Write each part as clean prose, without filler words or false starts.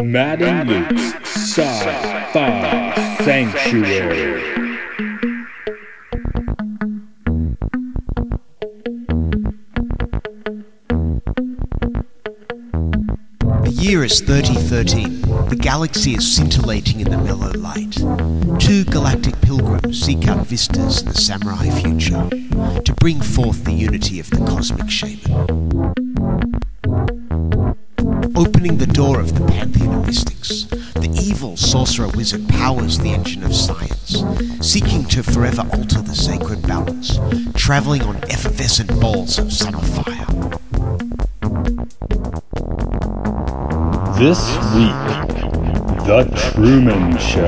Matt and Luke's Sci-Fi Sanctuary. The year is 3013. The galaxy is scintillating in the mellow light. Two galactic pilgrims seek out vistas in the samurai future to bring forth the unity of the cosmic shaman. Opening the door of the pantheon of mystics, the evil sorcerer wizard powers the engine of science, seeking to forever alter the sacred balance, traveling on effervescent balls of summer fire. This week, The Truman Show.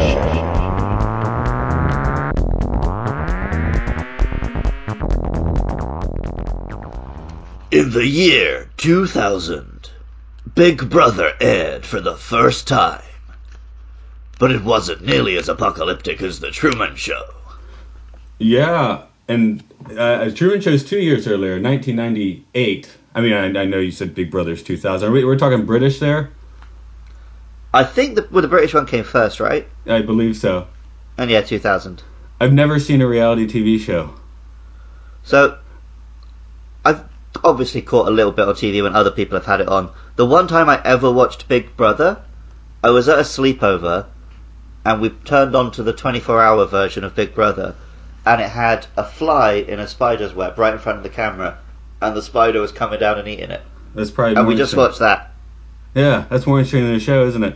In the year 2000, Big Brother aired for the first time. But it wasn't nearly as apocalyptic as The Truman Show. Yeah, and Truman Show's 2 years earlier, 1998. I mean, I know you said Big Brother's 2000. We're talking British there? I think the British one came first, right? I believe so. And yeah, 2000. I've never seen a reality TV show. So, I've obviously caught a little bit on TV when other people have had it on. The one time I ever watched Big Brother, I was at a sleepover, and we turned on to the 24-hour version of Big Brother, and it had a fly in a spider's web right in front of the camera, and the spider was coming down and eating it. That's probably and more we just watched that. Yeah, that's more interesting than the show, isn't it?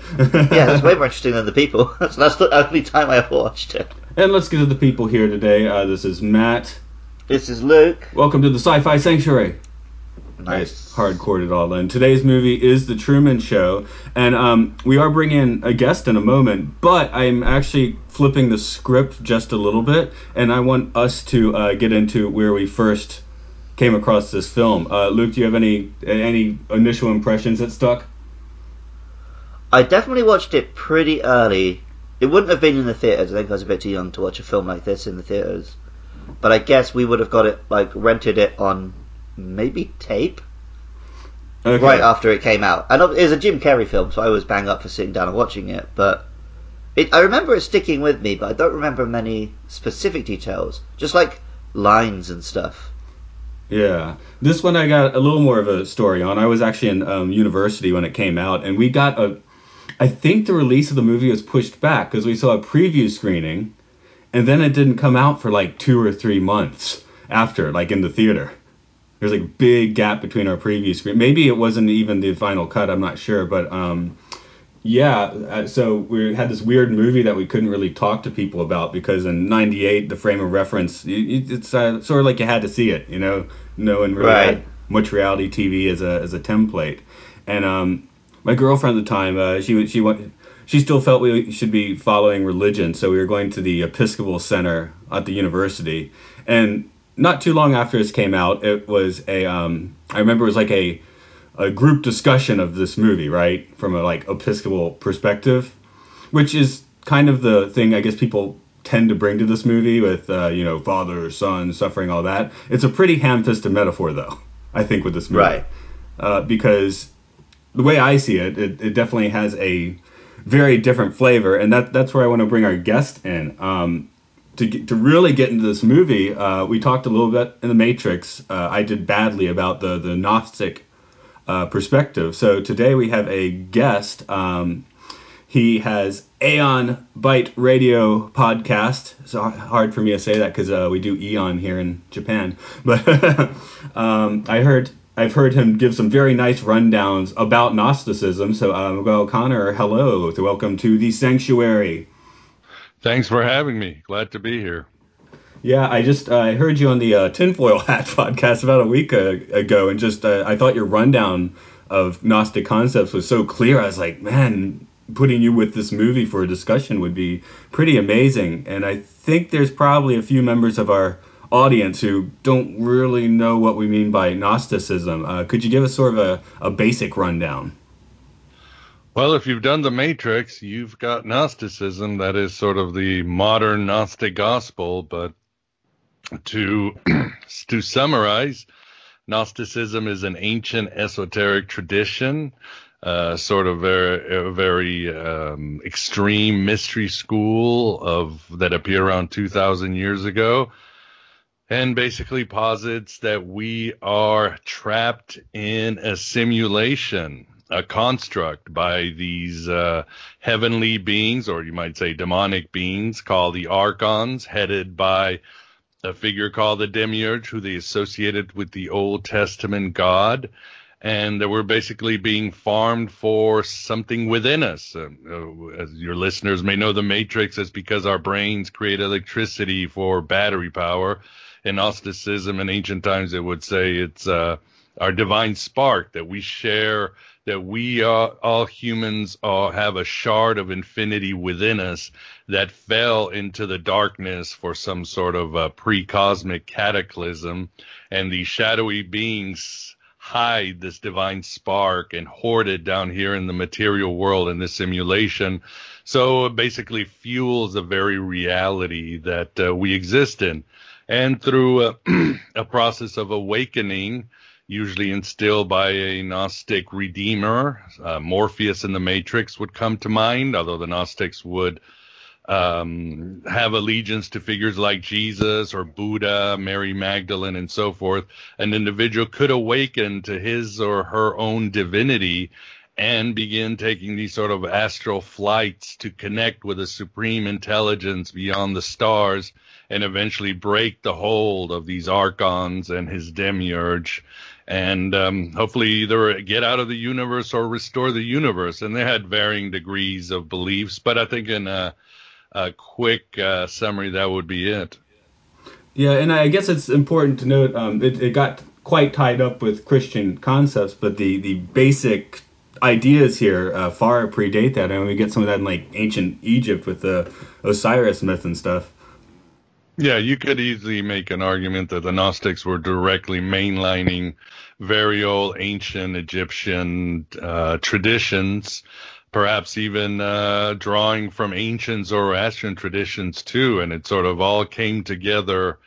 Yeah, that's way more interesting than the people. That's the only time I ever watched it. And let's get to the people here today. This is Matt. This is Luke. Welcome to the Sci-Fi Sanctuary. Nice. Hardcored it all in. Today's movie is The Truman Show, and we are bringing a guest in a moment, but I'm actually flipping the script just a little bit, and I want us to get into where we first came across this film. Luke, do you have any initial impressions that stuck? I definitely watched it pretty early. It wouldn't have been in the theatres. I think I was a bit too young to watch a film like this in the theatres. But I guess we would have got it, rented it on maybe tape. Okay. Right after it came out. And it was a Jim Carrey film, so I was bang up for sitting down and watching it. But I remember it sticking with me, but I don't remember many specific details. Just like lines and stuff. Yeah. This one I got a little more of a story on. I was actually in university when it came out, and we got I think the release of the movie was pushed back because we saw a preview screening, and then it didn't come out for 2 or 3 months after, in the theater. There's a big gap between our preview screen. Maybe it wasn't even the final cut, I'm not sure, but so we had this weird movie that we couldn't really talk to people about because in 98, the frame of reference, it's sort of like you had to see it, no one really had much reality TV as a template. And my girlfriend at the time, she still felt we should be following religion, so we were going to the Episcopal Center at the university. And not too long after this came out, it was I remember it was a group discussion of this movie, right? From a Episcopal perspective, which is kind of the thing I guess people tend to bring to this movie with, father, son, suffering, all that. It's a pretty ham-fisted metaphor, though, I think, with this movie. Right. Because the way I see it, it definitely has a very different flavor, and that's where I want to bring our guest in. To really get into this movie, we talked a little bit in The Matrix. I did badly about the Gnostic perspective. So today we have a guest. He has Aeon Byte Radio podcast. It's hard for me to say that because we do Aeon here in Japan. But I've heard him give some very nice rundowns about Gnosticism. So Miguel Conner, hello. Welcome to the Sanctuary. Thanks for having me. Glad to be here. Yeah, I heard you on the Tinfoil Hat podcast about a week ago, and I thought your rundown of Gnostic concepts was so clear. I was like, man, putting you with this movie for a discussion would be pretty amazing. And I think there's probably a few members of our audience who don't really know what we mean by Gnosticism. Could you give us sort of a basic rundown? Well, if you've done The Matrix, you've got Gnosticism. That is sort of the modern Gnostic gospel. But to summarize, Gnosticism is an ancient esoteric tradition sort of very extreme mystery school that appeared around 2,000 years ago, and basically posits that we are trapped in a simulation, a construct by these heavenly beings, or you might say demonic beings, called the Archons, headed by a figure called the Demiurge, who they associated with the Old Testament God, and that we're basically being farmed for something within us. As your listeners may know, the Matrix is because our brains create electricity for battery power. In Gnosticism in ancient times, it would say it's our divine spark that we share, that we all humans have a shard of infinity within us that fell into the darkness for some sort of pre-cosmic cataclysm, and these shadowy beings hide this divine spark and hoard it down here in the material world in this simulation. So it basically fuels the very reality that we exist in. And through a process of awakening, usually instilled by a Gnostic redeemer, Morpheus in the Matrix would come to mind, although the Gnostics would have allegiance to figures like Jesus or Buddha, Mary Magdalene, and so forth. An individual could awaken to his or her own divinity and begin taking these sort of astral flights to connect with a supreme intelligence beyond the stars, and eventually break the hold of these Archons and his Demiurge, and hopefully either get out of the universe or restore the universe. And they had varying degrees of beliefs, but I think in a quick summary, that would be it. Yeah, and I guess it's important to note, it got quite tied up with Christian concepts, but the basic ideas here far predate that. I mean, we get some of that in like ancient Egypt with the Osiris myth and stuff. Yeah, you could easily make an argument that the Gnostics were directly mainlining very old ancient Egyptian traditions, perhaps even drawing from ancient Zoroastrian traditions too, and it sort of all came together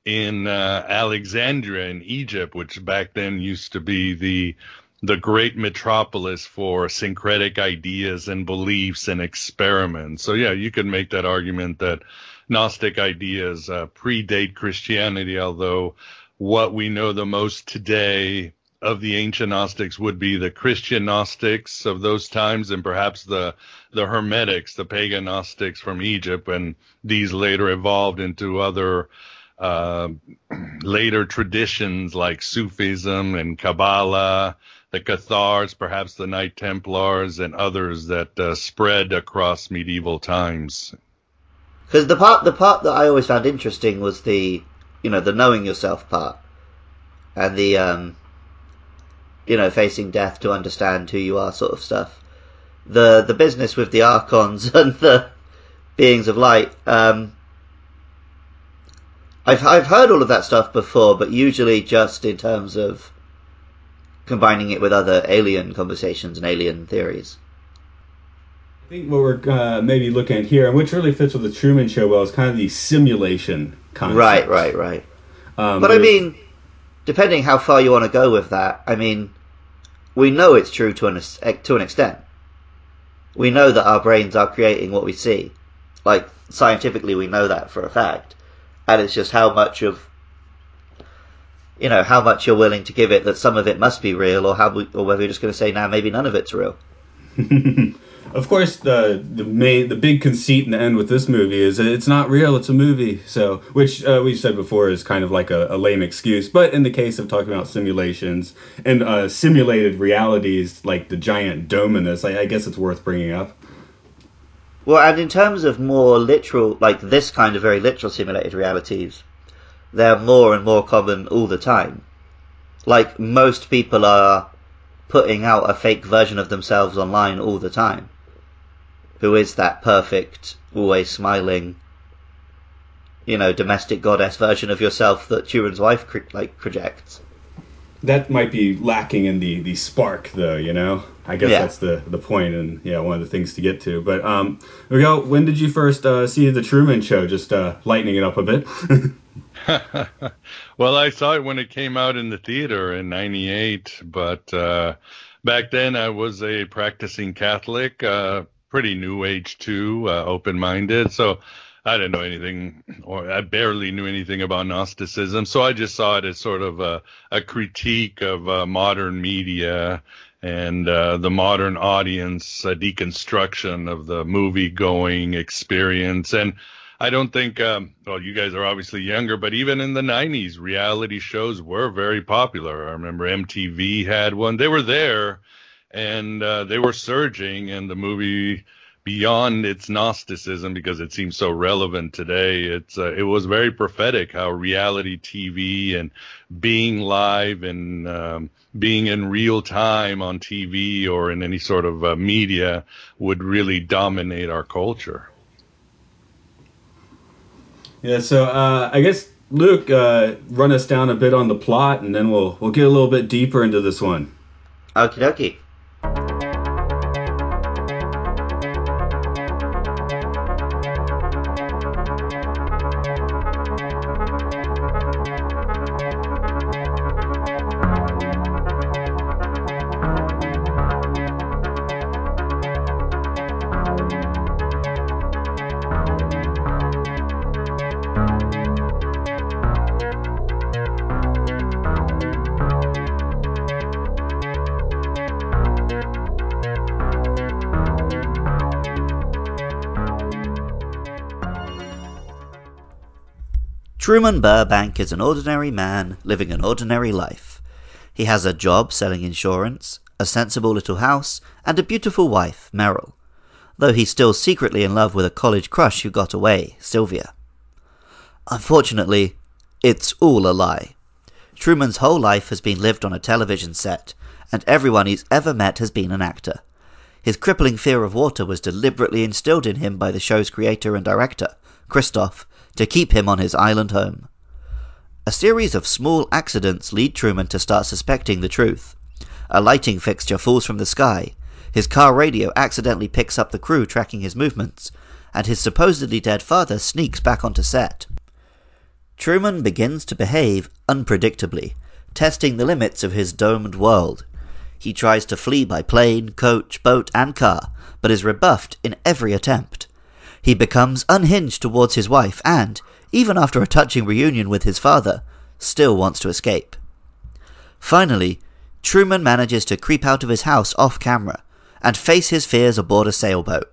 in Alexandria in Egypt, which back then used to be the great metropolis for syncretic ideas and beliefs and experiments. So yeah, you could make that argument that Gnostic ideas predate Christianity, although what we know the most today of the ancient Gnostics would be the Christian Gnostics of those times, and perhaps the Hermetics, the pagan Gnostics from Egypt, and these later evolved into other later traditions like Sufism and Kabbalah, the Cathars, perhaps the Knight Templars, and others that spread across medieval times. Because the part that I always found interesting was the knowing yourself part, and the facing death to understand who you are sort of stuff. The business with the Archons and the beings of light. I've heard all of that stuff before, but usually just in terms of combining it with other alien conversations and alien theories. I think what we're maybe looking at here, and which really fits with the Truman Show well, is kind of the simulation concept. Right. But I mean, depending how far you want to go with that, I mean, we know it's true to an extent. We know that our brains are creating what we see. Like, scientifically, we know that for a fact. And it's just how much you're willing to give it that some of it must be real, or whether you're just going to say, nah, maybe none of it's real. Of course, the big conceit in the end with this movie is that it's not real, it's a movie. So, which we've said before is kind of like a lame excuse. But in the case of talking about simulations and simulated realities like the giant dominus, I guess it's worth bringing up. Well, and in terms of more literal, like this kind of very literal simulated realities, they're more and more common all the time. Like, most people are putting out a fake version of themselves online all the time. Who is that perfect, always smiling, domestic goddess version of yourself that Turin's wife projects? That might be lacking in the spark, though, I guess that's the point, and one of the things to get to. But Miguel, when did you first see the Truman Show? Just lightening it up a bit. Well, I saw it when it came out in the theater in '98, but back then I was a practicing Catholic, pretty New Age too, open-minded. So I didn't know anything, or I barely knew anything about Gnosticism. So I just saw it as sort of a critique of modern media and the modern audience, a deconstruction of the movie-going experience. And I don't think, well, you guys are obviously younger, but even in the 90s, reality shows were very popular. I remember MTV had one. They were there, and they were surging, and the movie, beyond its Gnosticism, because it seems so relevant today, it was very prophetic how reality TV and being live and being in real time on TV or in any sort of media would really dominate our culture. Yeah, so I guess Luke, run us down a bit on the plot, and then we'll get a little bit deeper into this one. Okie dokie. Truman Burbank is an ordinary man living an ordinary life. He has a job selling insurance, a sensible little house, and a beautiful wife, Meryl, though he's still secretly in love with a college crush who got away, Sylvia. Unfortunately, it's all a lie. Truman's whole life has been lived on a television set, and everyone he's ever met has been an actor. His crippling fear of water was deliberately instilled in him by the show's creator and director, Christoph, to keep him on his island home. A series of small accidents lead Truman to start suspecting the truth. A lighting fixture falls from the sky, his car radio accidentally picks up the crew tracking his movements, and his supposedly dead father sneaks back onto set. Truman begins to behave unpredictably, testing the limits of his domed world. He tries to flee by plane, coach, boat, and car, but is rebuffed in every attempt. He becomes unhinged towards his wife and, even after a touching reunion with his father, still wants to escape. Finally, Truman manages to creep out of his house off camera and face his fears aboard a sailboat.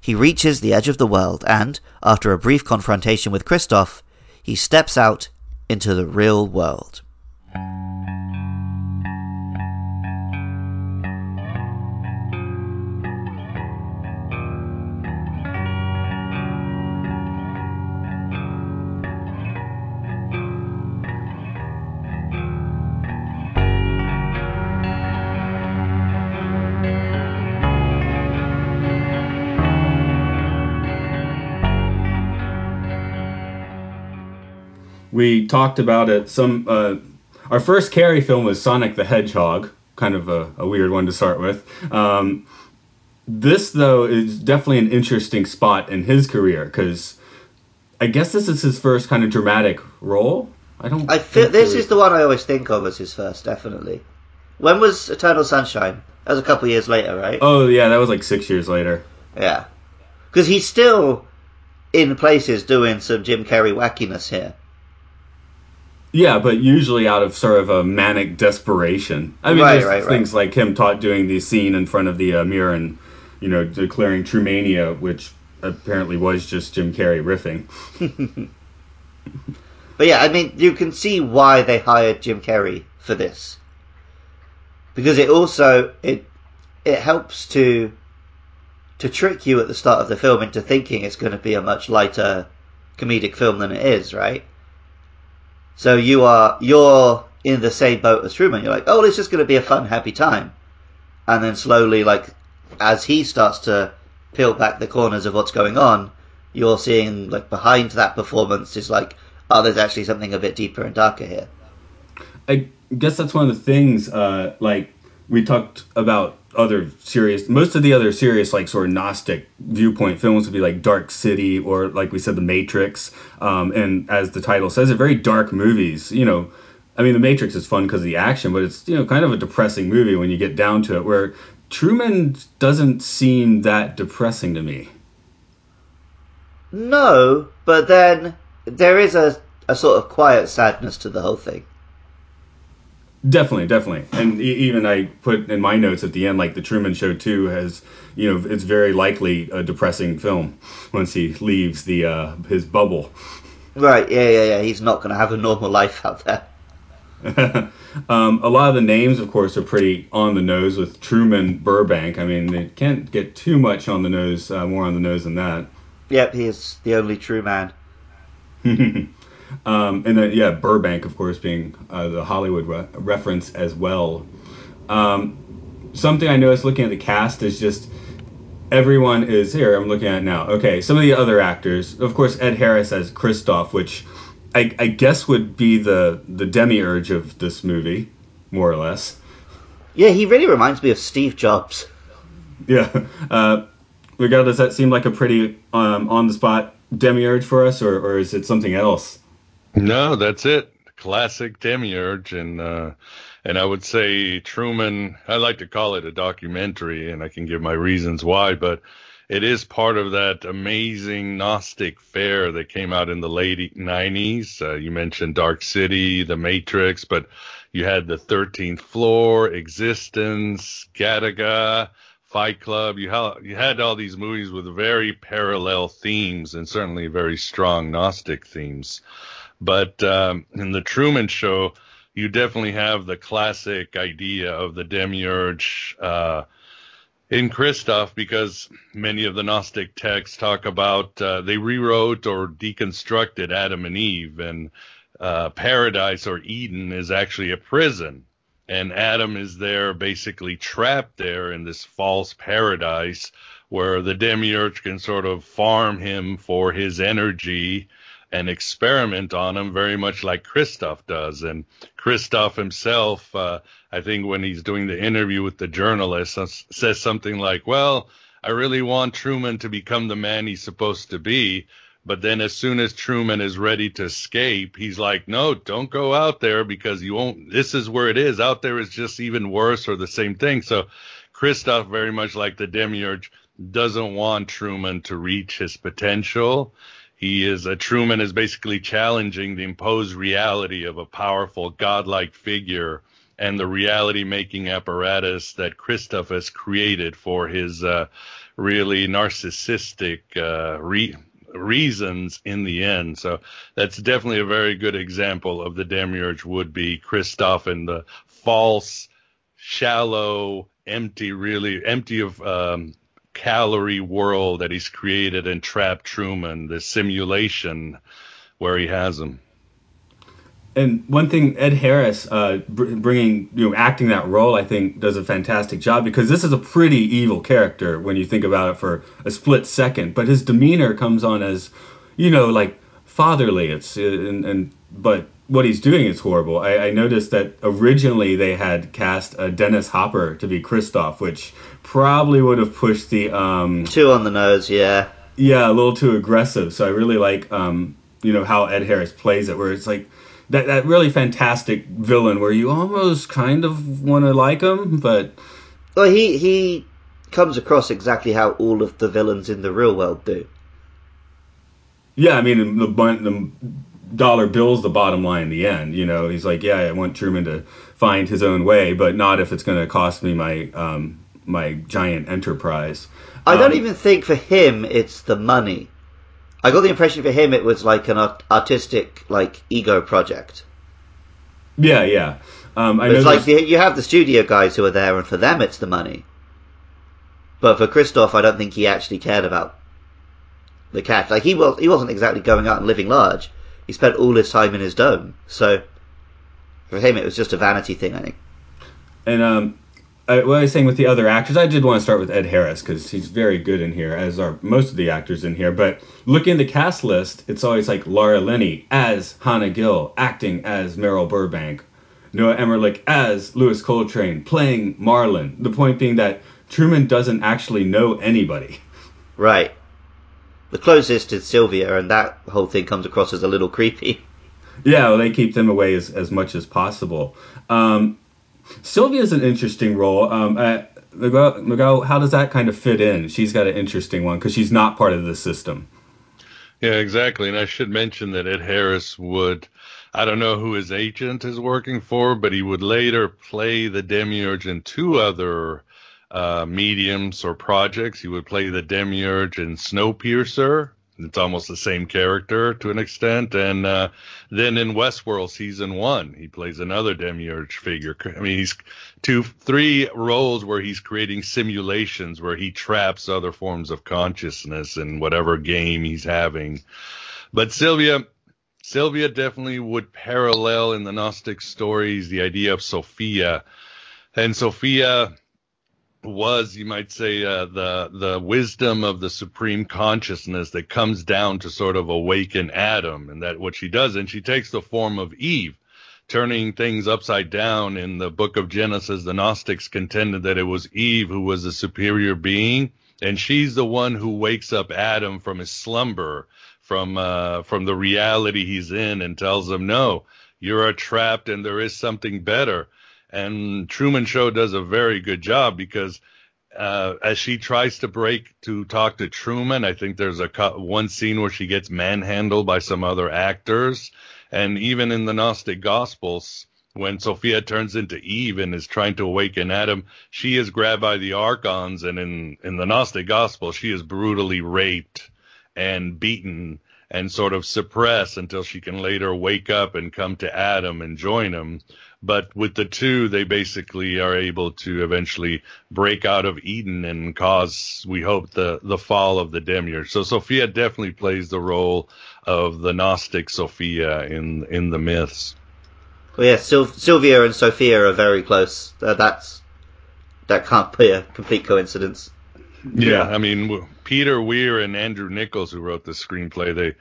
He reaches the edge of the world and, after a brief confrontation with Christoph, he steps out into the real world. We talked about it. Our first Carrey film was Sonic the Hedgehog, kind of a weird one to start with. This, though, is definitely an interesting spot in his career, because I guess this is his first kind of dramatic role. I feel this is the one I always think of as his first, definitely. When was Eternal Sunshine? That was a couple of years later, right? Oh, yeah, that was like 6 years later. Yeah. Because he's still in places doing some Jim Carrey wackiness here. Yeah, but usually out of sort of a manic desperation. I mean, there's things like him doing the scene in front of the mirror and, declaring Trumania, which apparently was just Jim Carrey riffing. But yeah, I mean, you can see why they hired Jim Carrey for this. Because it also, it helps to trick you at the start of the film into thinking it's going to be a much lighter comedic film than it is, right? So you're in the same boat as Truman. You're like, oh, it's just going to be a fun, happy time. And then slowly, like, as he starts to peel back the corners of what's going on, you're seeing, like, behind that performance is like, oh, there's actually something a bit deeper and darker here. I guess that's one of the things, like, we talked about most of the other serious, like, sort of Gnostic viewpoint films would be like Dark City or, like we said, The Matrix. And as the title says, they're very dark movies, I mean, The Matrix is fun because of the action, but it's, kind of a depressing movie when you get down to it, where Truman doesn't seem that depressing to me. No, but then there is a sort of quiet sadness to the whole thing. Definitely. And even I put in my notes at the end, like, The Truman Show 2 has, it's very likely a depressing film once he leaves his bubble. Right, yeah. He's not going to have a normal life out there. A lot of the names, of course, are pretty on the nose with Truman Burbank. I mean, they can't get too much on the nose, more on the nose than that. Yep, he is the only true man. And then, Burbank, of course, being the Hollywood reference as well. Something I noticed looking at the cast is just everyone is here. I'm looking at it now. Okay, some of the other actors, of course, Ed Harris as Christoph, which I guess would be the demiurge of this movie, more or less. Yeah, he really reminds me of Steve Jobs. Yeah. Miguel, does that seem like a pretty on-the-spot demiurge for us, or is it something else? No, that's it. Classic demiurge, and I would say Truman, I like to call it a documentary, and I can give my reasons why, but it is part of that amazing Gnostic fair that came out in the late 90s. You mentioned Dark City, The Matrix, but you had the 13th Floor, Existence, Gattaca, Fight Club. You had all these movies with very parallel themes and certainly very strong Gnostic themes. But in the Truman Show, you definitely have the classic idea of the demiurge in Christoph, because many of the Gnostic texts talk about they rewrote or deconstructed Adam and Eve, and paradise or Eden is actually a prison. And Adam is there basically trapped there in this false paradise where the demiurge can sort of farm him for his energy and experiment on him, very much like Christoph does. And Christoph himself, I think when he's doing the interview with the journalist, says something like, well, I really want Truman to become the man he's supposed to be. But then as soon as Truman is ready to escape, he's like, no, don't go out there because you won't. This is where it is. Out there is just even worse or the same thing. So Christoph, very much like the demiurge, doesn't want Truman to reach his potential. Truman is basically challenging the imposed reality of a powerful godlike figure and the reality-making apparatus that Christoph has created for his really narcissistic reasons in the end. So that's definitely a very good example of the demiurge would be Christoph and the false, shallow, empty of calorie world that he's created and trapped Truman, the simulation where he has him. And one thing, Ed Harris acting that role, I think, does a fantastic job, because this is a pretty evil character when you think about it for a split second. But his demeanor comes on as, like fatherly. But what he's doing is horrible. I noticed that originally they had cast Dennis Hopper to be Christoph, which probably would have pushed the too on the nose, yeah. Yeah, a little too aggressive. So I really like how Ed Harris plays it, where it's like that really fantastic villain where you almost kind of want to like him, but well, he comes across exactly how all of the villains in the real world do. Yeah, I mean, the dollar bill's the bottom line in the end. He's like, yeah, I want Truman to find his own way, but not if it's going to cost me my giant enterprise. I don't even think for him it's the money. I got the impression for him it was like an artistic, like, ego project. Yeah. It's like you have the studio guys who are there, and for them it's the money. But for Christoph, I don't think he actually cared about the cash. Like, he wasn't exactly going out and living large. He spent all his time in his dome. So for him, it was just a vanity thing, I think. And what I was saying with the other actors, I did want to start with Ed Harris because he's very good in here, as are most of the actors in here. But looking at the cast list, it's always like Laura Linney as Hannah Gill, acting as Meryl Burbank. Noah Emmerich as Louis Coltrane, playing Marlon. The point being that Truman doesn't actually know anybody. Right. The closest is Sylvia, and that whole thing comes across as a little creepy. Yeah, well, they keep them away as much as possible. Sylvia's an interesting role. Miguel, how does that kind of fit in? She's got an interesting one because she's not part of the system. Yeah, exactly. And I should mention that Ed Harris would, I don't know who his agent is working for, but he would later play the Demiurge in two other mediums or projects. He would play the Demiurge in Snowpiercer. It's almost the same character to an extent. And then in Westworld season 1, he plays another Demiurge figure. I mean, he's 3 roles where he's creating simulations where he traps other forms of consciousness in whatever game he's having. But Sylvia definitely would parallel in the Gnostic stories the idea of Sophia. And Sophia was, you might say, the wisdom of the supreme consciousness that comes down to sort of awaken Adam. And that what she does, and she takes the form of Eve, turning things upside down. In the book of Genesis, the Gnostics contended that it was Eve who was the superior being, and she's the one who wakes up Adam from his slumber, from the reality he's in, and tells him, no, you're trapped and there is something better. And Truman Show does a very good job because as she tries to talk to Truman, I think there's one scene where she gets manhandled by some other actors. And even in the Gnostic Gospels, when Sophia turns into Eve and is trying to awaken Adam, she is grabbed by the archons. And in the Gnostic Gospel, she is brutally raped and beaten and sort of suppressed until she can later wake up and come to Adam and join him. But with the two, they basically are able to eventually break out of Eden and cause, we hope, the fall of the Demiurge. So Sophia definitely plays the role of the Gnostic Sophia in the myths. Well, yeah, Sylvia and Sophia are very close. That can't be a complete coincidence. Yeah, I mean, Peter Weir and Andrew Nichols, who wrote the screenplay,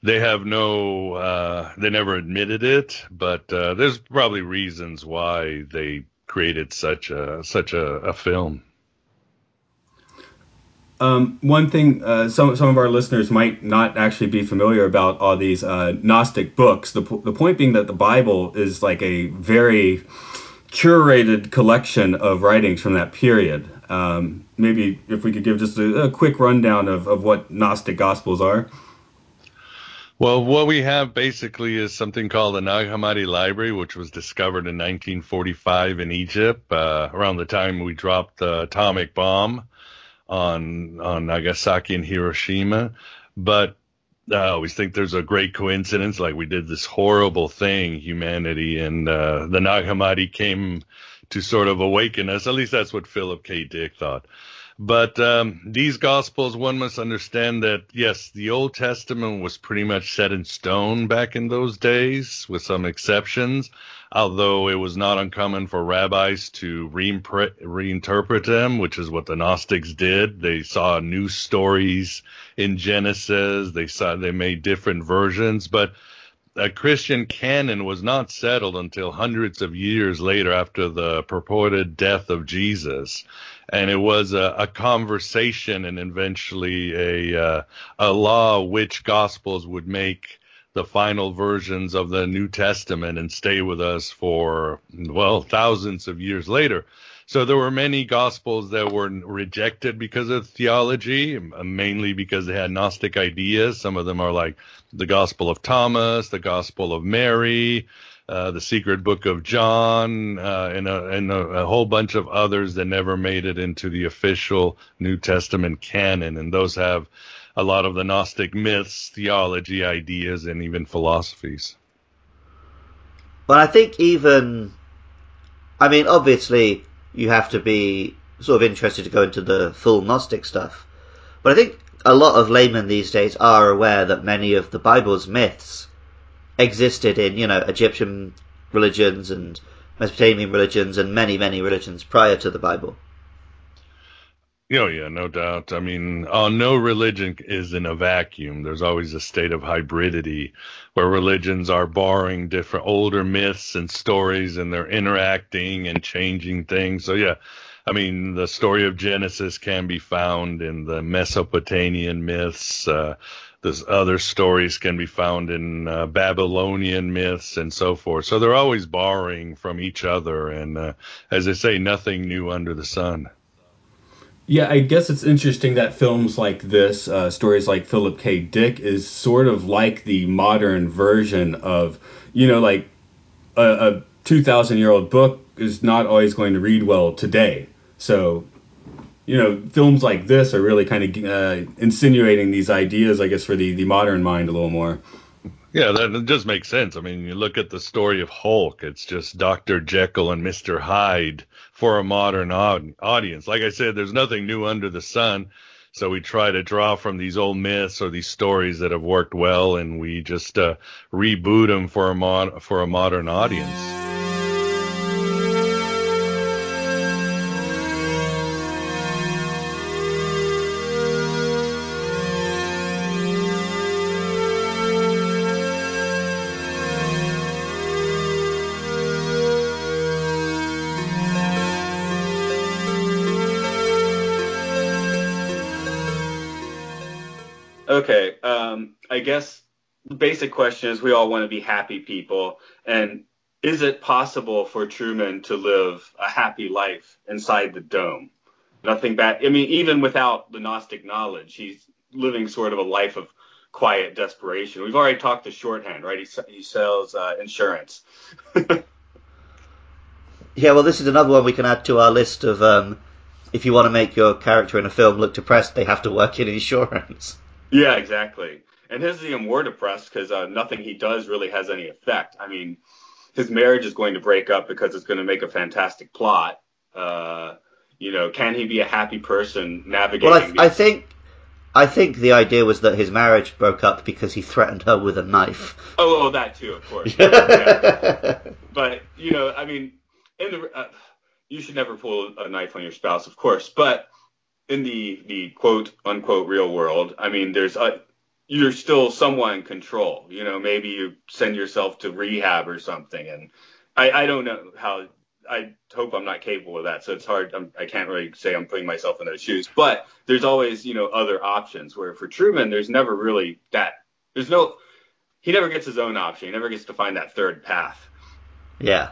they have they never admitted it, but there's probably reasons why they created such a film. One thing, some of our listeners might not actually be familiar about all these Gnostic books. The point being that the Bible is like a very curated collection of writings from that period. Maybe if we could give just a quick rundown of what Gnostic Gospels are. Well, what we have basically is something called the Nag Hammadi Library, which was discovered in 1945 in Egypt, around the time we dropped the atomic bomb on Nagasaki and Hiroshima. But I always think there's a great coincidence, like we did this horrible thing, humanity, and the Nag Hammadi came to sort of awaken us. At least that's what Philip K. Dick thought. But these Gospels, one must understand that, yes, the Old Testament was pretty much set in stone back in those days, with some exceptions, although it was not uncommon for rabbis to reinterpret them, which is what the Gnostics did. They saw new stories in Genesis. They made different versions, but a Christian canon was not settled until hundreds of years later after the purported death of Jesus. And it was a conversation and eventually a law which Gospels would make the final versions of the New Testament and stay with us for, well, thousands of years later. So there were many Gospels that were rejected because of theology, mainly because they had Gnostic ideas. Some of them are like the Gospel of Thomas, the Gospel of Mary, the Secret Book of John, and a whole bunch of others that never made it into the official New Testament canon. And those have a lot of the Gnostic myths, theology, ideas, and even philosophies. But I think obviously you have to be sort of interested to go into the full Gnostic stuff. But I think a lot of laymen these days are aware that many of the Bible's myths existed in, Egyptian religions and Mesopotamian religions and many, many religions prior to the Bible. Oh, yeah, no doubt. I mean, no religion is in a vacuum. There's always a state of hybridity where religions are borrowing different older myths and stories, and they're interacting and changing things. So, yeah, I mean, the story of Genesis can be found in the Mesopotamian myths. The There's other stories can be found in Babylonian myths and so forth. So they're always borrowing from each other. And as I say, nothing new under the sun. Yeah, I guess it's interesting that films like this, stories like Philip K. Dick, is sort of like the modern version of, like a 2,000-year-old book is not always going to read well today. So, films like this are really kind of insinuating these ideas, I guess, for the modern mind a little more. Yeah, that just makes sense. I mean, you look at the story of Hulk, it's just Dr. Jekyll and Mr. Hyde for a modern audience. Like I said, there's nothing new under the sun. So we try to draw from these old myths or these stories that have worked well, and we just reboot them for a modern audience. Okay, I guess the basic question is we all want to be happy people, and is it possible for Truman to live a happy life inside the dome? Nothing bad. I mean, even without the Gnostic knowledge, he's living sort of a life of quiet desperation. We've already talked to Shorthand, right? He sells insurance. Yeah, well, this is another one we can add to our list of if you want to make your character in a film look depressed, they have to work in insurance. Yeah, exactly. And his is even more depressed because nothing he does really has any effect. I mean, his marriage is going to break up because it's going to make a fantastic plot. Can he be a happy person navigating? Well, I think the idea was that his marriage broke up because he threatened her with a knife. Oh, that too, of course. Yeah. But I mean, you should never pull a knife on your spouse, of course. But in the quote unquote real world, I mean, you're still somewhat in control. Maybe you send yourself to rehab or something, and I don't know how. I hope I'm not capable of that, so it's hard. I can't really say I'm putting myself in those shoes. But there's always other options. Where for Truman, there's never really that. He never gets his own option. He never gets to find that third path. Yeah.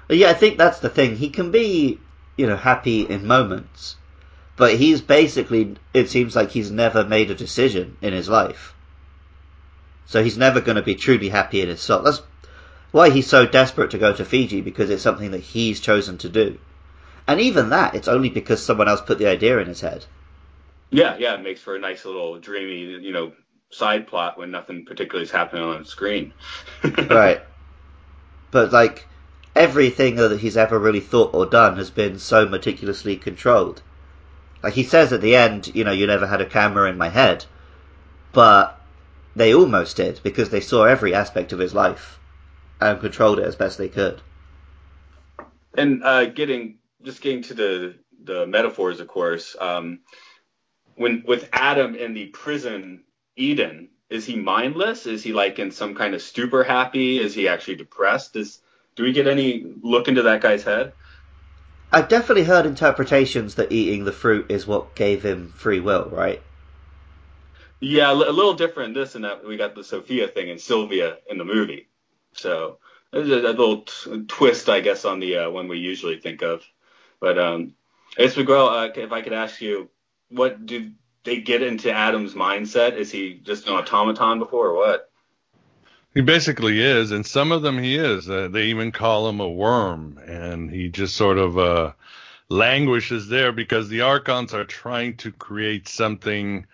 Yeah, I think that's the thing. He can be happy in moments, but he's basically, it seems like he's never made a decision in his life. So he's never going to be truly happy in his soul. That's why he's so desperate to go to Fiji, because it's something that he's chosen to do. And even that, it's only because someone else put the idea in his head. Yeah, it makes for a nice little dreamy, side plot when nothing particularly is happening on the screen. Right. But everything that he's ever really thought or done has been so meticulously controlled. Like he says at the end, you never had a camera in my head. But they almost did, because they saw every aspect of his life and controlled it as best they could. And getting to the metaphors, of course, with Adam in the prison Eden, is he mindless? Is he in some kind of stupor happy? Is he actually depressed? Do we get any look into that guy's head? I've definitely heard interpretations that eating the fruit is what gave him free will, right? Yeah, a little different in that we got the Sophia thing and Sylvia in the movie. So there's a little twist, I guess, on the one we usually think of. But Miguel, if I could ask you, what did they get into Adam's mindset? Is he just an automaton before, or what? He basically is, and some of them he is. They even call him a worm, and he just sort of languishes there because the Archons are trying to create something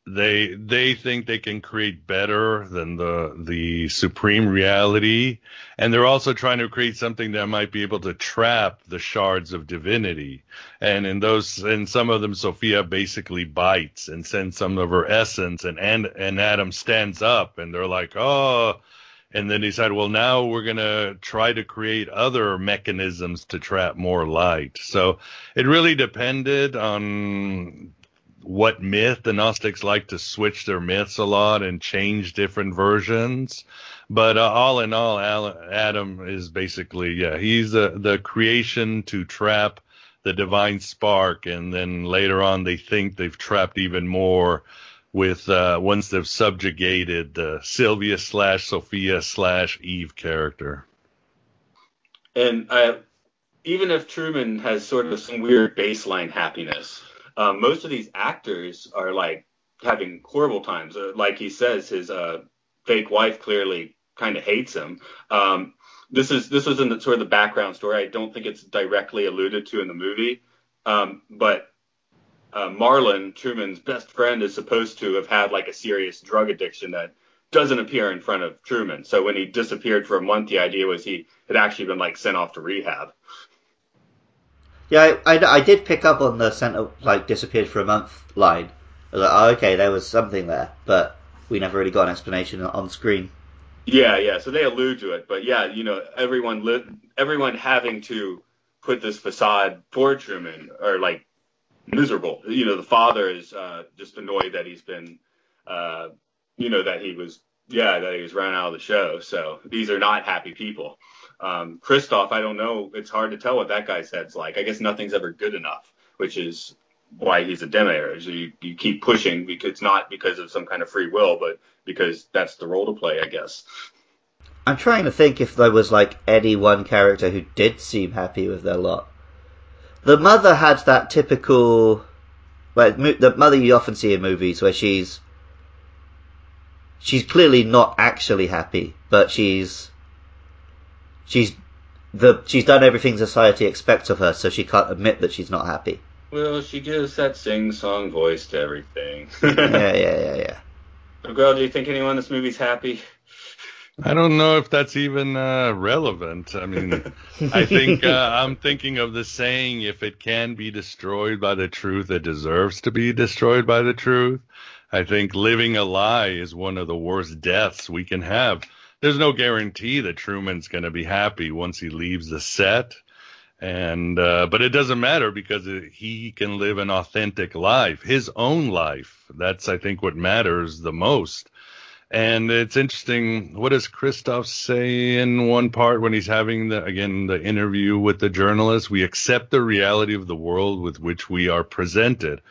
they think they can create better than the supreme reality, and they're also trying to create something that might be able to trap the shards of divinity. And in some of them, Sophia basically bites and sends some of her essence, and Adam stands up, and they're like, oh. And then they decide, well, now we're going to try to create other mechanisms to trap more light. So it really depended on what myth. The Gnostics like to switch their myths a lot and change different versions. But all in all, Adam is basically, he's the creation to trap the divine spark. And then later on, they think they've trapped even more with once they've subjugated the Sylvia / Sophia / Eve character. And even if Truman has sort of some weird baseline happiness, most of these actors are like having horrible times. Like he says, his fake wife clearly kind of hates him. This was in the sort of the background story. I don't think it's directly alluded to in the movie, but Marlon, Truman's best friend, is supposed to have had like a serious drug addiction that doesn't appear in front of Truman. So when he disappeared for a month, the idea was he had actually been like sent off to rehab. Yeah, I did pick up on the disappeared for a month line. I was like, oh, okay, there was something there, but we never really got an explanation on screen. Yeah. So they allude to it, but yeah, everyone having to put this facade for Truman are like miserable. The father is just annoyed that he's been, that he was run out of the show. So these are not happy people. Christoph, I don't know. It's hard to tell what that guy's head's like. I guess nothing's ever good enough, which is why he's a demiurge. You keep pushing because it's not because of some kind of free will, but because that's the role to play, I guess. I'm trying to think if there was like any one character who did seem happy with their lot. The mother had that typical, like the mother you often see in movies where she's clearly not actually happy, but she's done everything society expects of her, so she can't admit that she's not happy. Well, she gives that sing-song voice to everything. Yeah. Miguel, do you think anyone in this movie's happy? I don't know if that's even relevant. I mean, I think I'm thinking of the saying, if it can be destroyed by the truth, it deserves to be destroyed by the truth. I think living a lie is one of the worst deaths we can have. There's no guarantee that Truman's going to be happy once he leaves the set. And but it doesn't matter because he can live an authentic life, his own life. That's, I think, what matters the most. And it's interesting, what does Christoph say in one part when he's having the interview with the journalist? We accept the reality of the world with which we are presented.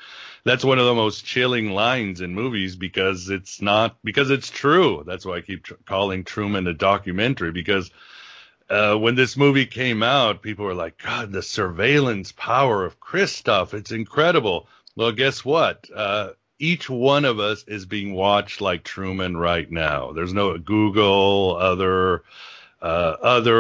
That's one of the most chilling lines in movies because it's true. That's why I keep calling Truman a documentary, because when this movie came out, people were like, God, the surveillance power of Christoph, it's incredible. Well, guess what? Each one of us is being watched like Truman right now. There's no Google, other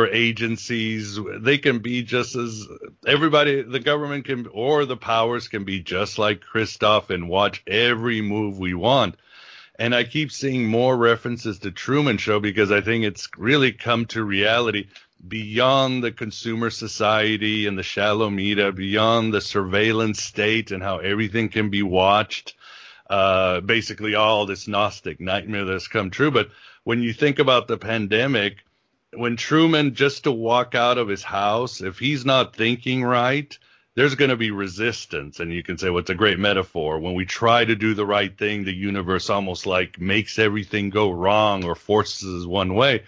agencies. They can be just as everybody, the government can, or the powers can be just like Christoph and watch every move we want. And I keep seeing more references to Truman Show because I think it's really come to reality beyond the consumer society and the shallow media, beyond the surveillance state and how everything can be watched. Basically all this Gnostic nightmare that's come true. But when you think about the pandemic, when Truman, just to walk out of his house, if he's not thinking right, there's going to be resistance. And you can say, well, it's a great metaphor. When we try to do the right thing, the universe almost like makes everything go wrong or forces us one way.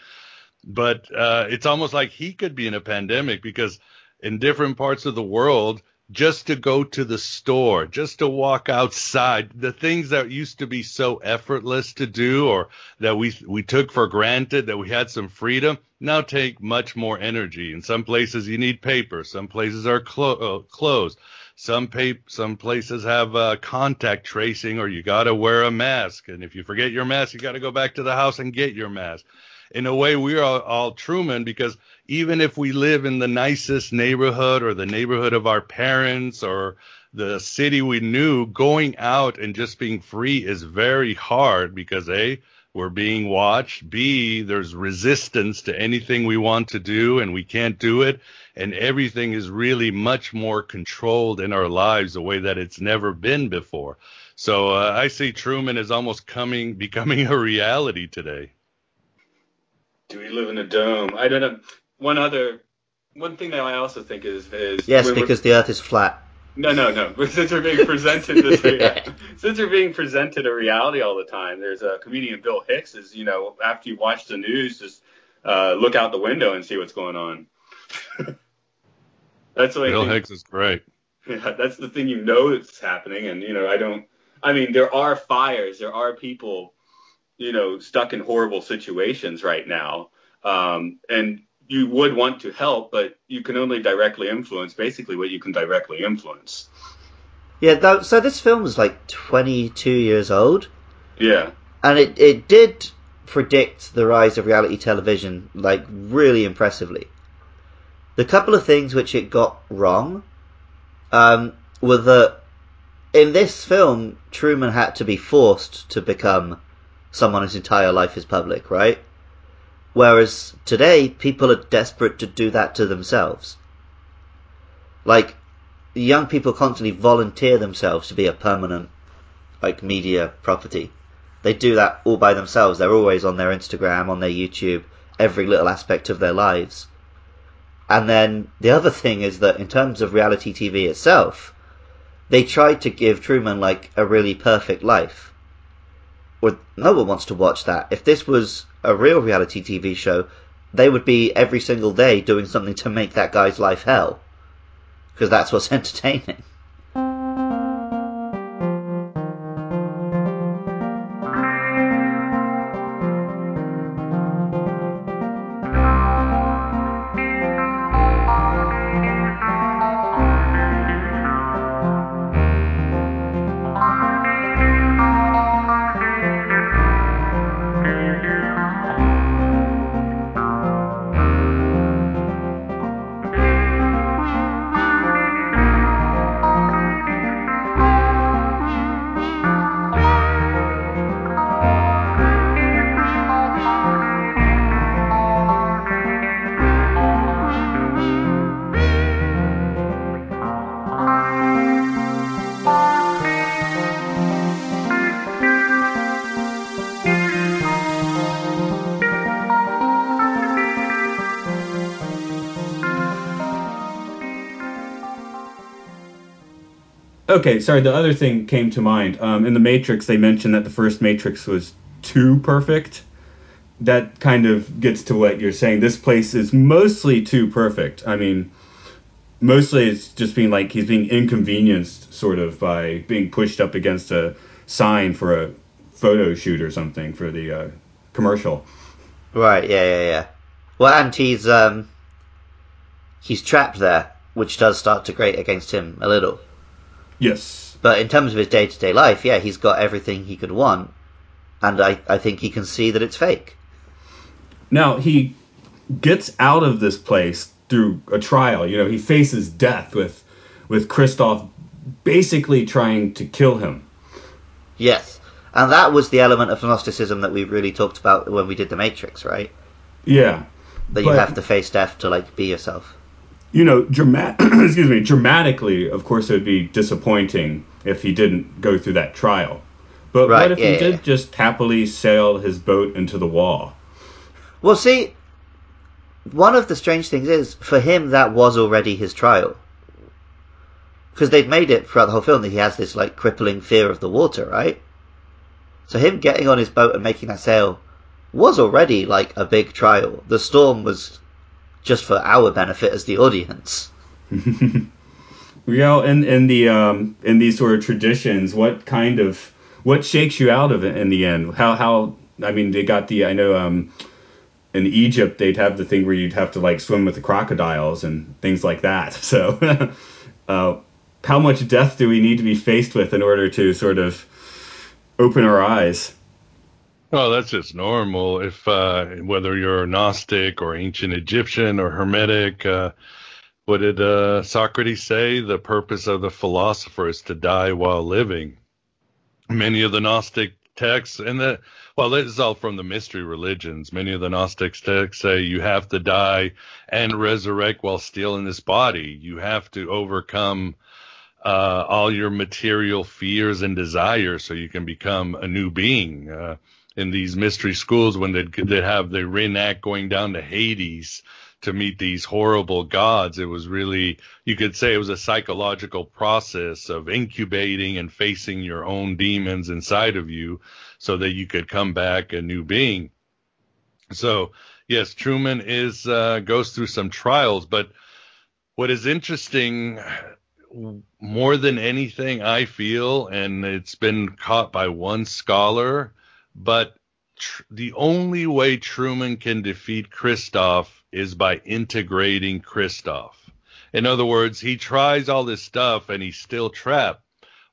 But it's almost like he could be in a pandemic because in different parts of the world, just to go to the store, just to walk outside, the things that used to be so effortless to do or that we took for granted, that we had some freedom, now take much more energy. In some places you need paper, some places are closed, some places have contact tracing, or you got to wear a mask. And if you forget your mask, you got to go back to the house and get your mask. In a way, we are all Truman, because even if we live in the nicest neighborhood or the neighborhood of our parents or the city we knew, going out and just being free is very hard because A, we're being watched, B, there's resistance to anything we want to do and we can't do it, and everything is really much more controlled in our lives the way that it's never been before. So I see Truman as almost becoming a reality today. Do we live in a dome? I don't know. One thing that I also think is yes, because the Earth is flat. No. Since we're being presented a reality all the time, there's a comedian, Bill Hicks, is after you watch the news, just look out the window and see what's going on. That's what Bill Hicks is great. Yeah, that's the thing. It's happening, and I mean, there are fires, there are people, stuck in horrible situations right now. And you would want to help, but you can only directly influence basically what you can directly influence. Yeah, so this film is like 22 years old. Yeah. And it did predict the rise of reality television, like, really impressively. The couple of things which it got wrong were that in this film, Truman had to be forced to become someone whose entire life is public, right? Whereas today, people are desperate to do that to themselves. Like, young people constantly volunteer themselves to be a permanent, like, media property. They do that all by themselves. They're always on their Instagram, on their YouTube, every little aspect of their lives. And then the other thing is that in terms of reality TV itself, they tried to give Truman, like, a really perfect life. Well, no one wants to watch that. If this was a real reality TV show, they would be every single day doing something to make that guy's life hell. Because that's what's entertaining. Okay, sorry, the other thing came to mind. In The Matrix, they mentioned that the first Matrix was too perfect. That kind of gets to what you're saying. This place is mostly too perfect. I mean, mostly it's just being like he's being inconvenienced sort of by being pushed up against a sign for a photo shoot or something for the commercial. Right, yeah. Well, and he's trapped there, which does start to grate against him a little. Yes. But in terms of his day-to-day life, yeah, he's got everything he could want, and I think he can see that it's fake. Now, he gets out of this place through a trial. You know, he faces death with Christoph basically trying to kill him. Yes, and that was the element of Gnosticism that we really talked about when we did The Matrix, right? Yeah. That you have to face death to, like, be yourself. You know, dramatically, of course, it would be disappointing if he didn't go through that trial. But right, what if he did just happily sail his boat into the wall? Well, see, one of the strange things is, for him, that was already his trial. Because they've made it throughout the whole film that he has this, like, crippling fear of the water, right? So him getting on his boat and making that sail was already, like, a big trial. The storm was just for our benefit as the audience. Yeah, in these sort of traditions, what shakes you out of it in the end? How I mean, they got I know in Egypt they'd have the thing where you'd have to, like, swim with the crocodiles and things like that. So how much death do we need to be faced with in order to sort of open our eyes? Well, that's just normal. If whether you're a Gnostic or ancient Egyptian or Hermetic, what did Socrates say? The purpose of the philosopher is to die while living. Many of the Gnostic texts, this is all from the mystery religions. Many of the Gnostic texts say you have to die and resurrect while still in this body. You have to overcome all your material fears and desires so you can become a new being. In these mystery schools, when they reenact going down to Hades to meet these horrible gods, it was really, you could say it was a psychological process of incubating and facing your own demons inside of you so that you could come back a new being. So yes, Truman goes through some trials, but what is interesting, more than anything, I feel, and it's been caught by one scholar, but the only way Truman can defeat Christof is by integrating Christof. In other words, he tries all this stuff and he's still trapped.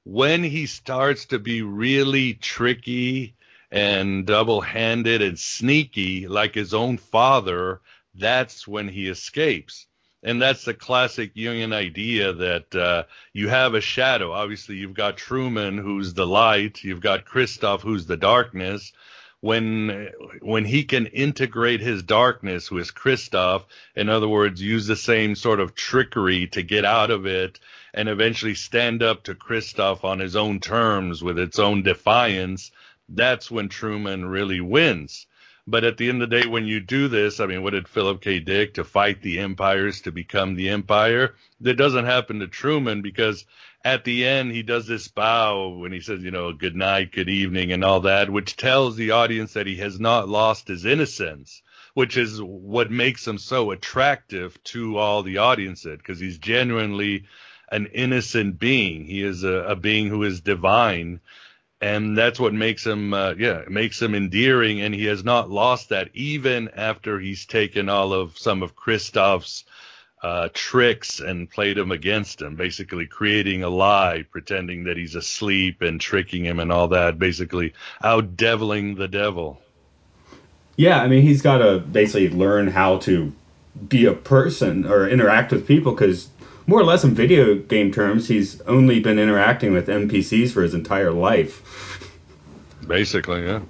When he starts to be really tricky and double-handed and sneaky like his own father, that's when he escapes. And that's the classic Jungian idea that you have a shadow. Obviously, you've got Truman, who's the light. You've got Christof, who's the darkness. When he can integrate his darkness with Christof, in other words, use the same sort of trickery to get out of it and eventually stand up to Christof on his own terms with its own defiance, that's when Truman really wins. But at the end of the day, when you do this, I mean, what did Philip K. Dick to fight the empires to become the empire? That doesn't happen to Truman, because at the end, he does this bow when he says, good night, good evening, and all that, which tells the audience that he has not lost his innocence, which is what makes him so attractive to all the audiences, because he's genuinely an innocent being. He is a being who is divine. And that's what makes him, makes him endearing. And he has not lost that even after he's taken some of Christof's tricks and played them against him, basically creating a lie, pretending that he's asleep and tricking him and all that, basically out-deviling the devil. Yeah, I mean, he's got to basically learn how to be a person or interact with people, because more or less in video game terms, he's only been interacting with NPCs for his entire life. Basically, yeah.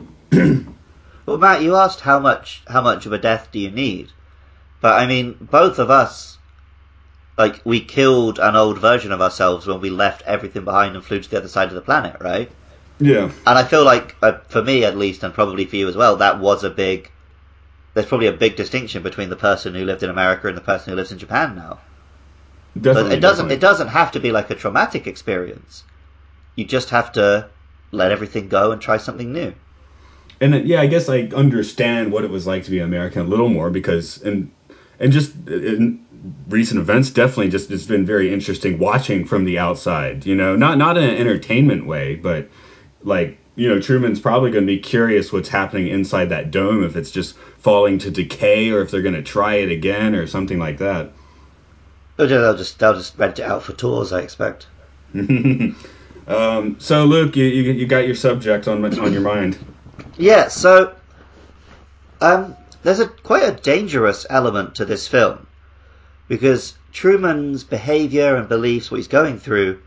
Well, Matt, you asked how much of a death do you need? But I mean, both of us, we killed an old version of ourselves when we left everything behind and flew to the other side of the planet, right? Yeah. And I feel like, for me at least, and probably for you as well, there's probably a big distinction between the person who lived in America and the person who lives in Japan now. Definitely, It doesn't have to be like a traumatic experience. You just have to let everything go and try something new. And I guess I understand what it was like to be an American a little more, because in recent events, definitely just it's been very interesting watching from the outside. Not in an entertainment way, but Truman's probably going to be curious what's happening inside that dome, if it's just falling to decay or if they're going to try it again or something like that. They'll just rent it out for tours, I expect. So, Luke, you got your subject on your mind. Yeah, so there's quite a dangerous element to this film, because Truman's behavior and beliefs, what he's going through,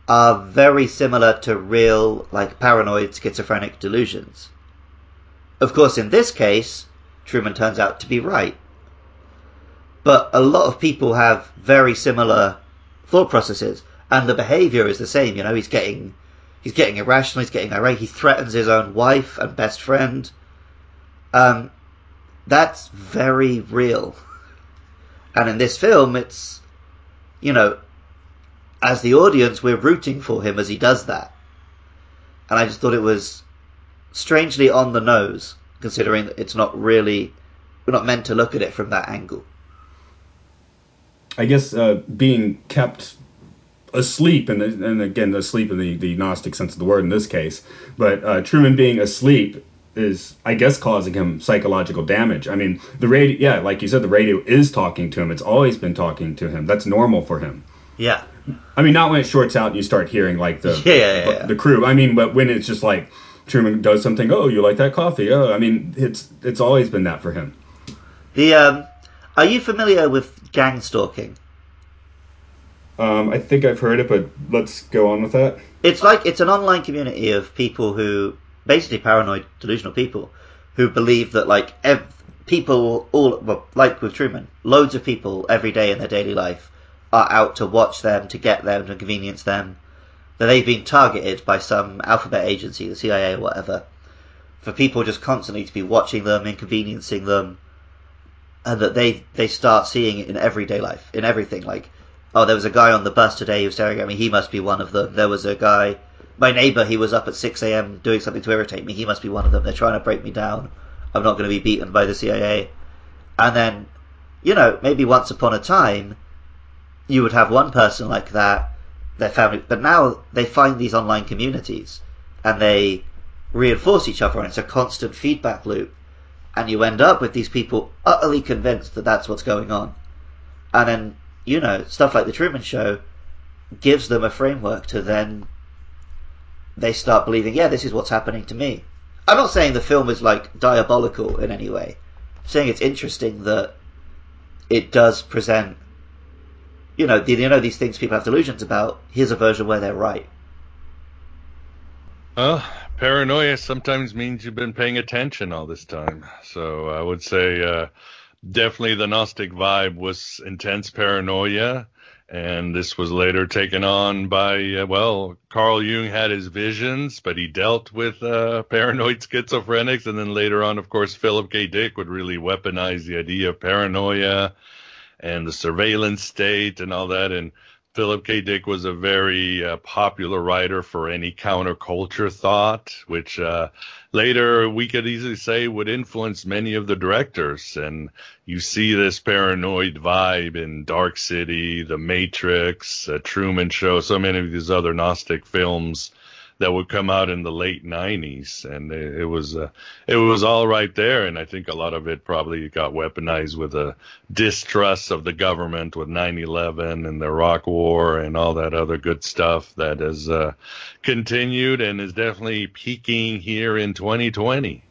are very similar to real, paranoid schizophrenic delusions. Of course, in this case, Truman turns out to be right. But a lot of people have very similar thought processes, and the behavior is the same. He's getting irrational, he's getting irate, he threatens his own wife and best friend. That's very real. And in this film, it's, as the audience, we're rooting for him as he does that. And I just thought it was strangely on the nose, considering that we're not meant to look at it from that angle. I guess being kept asleep, and again, asleep in the Gnostic sense of the word in this case, but Truman being asleep is, I guess, causing him psychological damage. I mean, the radio, yeah, like you said, the radio is talking to him. It's always been talking to him. That's normal for him. Yeah. I mean, not when it shorts out and you start hearing the crew. I mean, but when it's just Truman does something, oh, you like that coffee? Oh, I mean, it's always been that for him. Are you familiar with gang stalking? I think I've heard it, but let's go on with that. It's an online community of people who, basically paranoid, delusional people, who believe that people like with Truman, loads of people every day in their daily life are out to watch them, to get them, to convenience them. That they've been targeted by some alphabet agency, the CIA or whatever, for people just constantly to be watching them, inconveniencing them. And that they start seeing it in everyday life, in everything. There was a guy on the bus today who was staring at me, he must be one of them. There was a guy, my neighbour, he was up at 6 a.m. doing something to irritate me, he must be one of them. They're trying to break me down. I'm not going to be beaten by the CIA. And then, maybe once upon a time, you would have one person like that, their family, but now they find these online communities and they reinforce each other, and it's a constant feedback loop, and you end up with these people utterly convinced that that's what's going on. And then, you know, stuff like the Truman Show gives them a framework to then they start believing, yeah, this is what's happening to me. I'm not saying the film is like diabolical in any way. I'm saying it's interesting that it does present, you know, these things people have delusions about. Here's a version where they're right. Paranoia sometimes means you've been paying attention all this time. So I would say definitely the Gnostic vibe was intense paranoia. And this was later taken on by, Carl Jung had his visions, but he dealt with paranoid schizophrenics. And then later on, of course, Philip K. Dick would really weaponize the idea of paranoia and the surveillance state and all that. And Philip K. Dick was a very popular writer for any counterculture thought, which later we could easily say would influence many of the directors. And you see this paranoid vibe in Dark City, The Matrix, Truman Show, so many of these other Gnostic films that would come out in the late 90s. And it was all right there. And I think a lot of it probably got weaponized with a distrust of the government with 9/11 and the Iraq War and all that other good stuff that has continued and is definitely peaking here in 2020.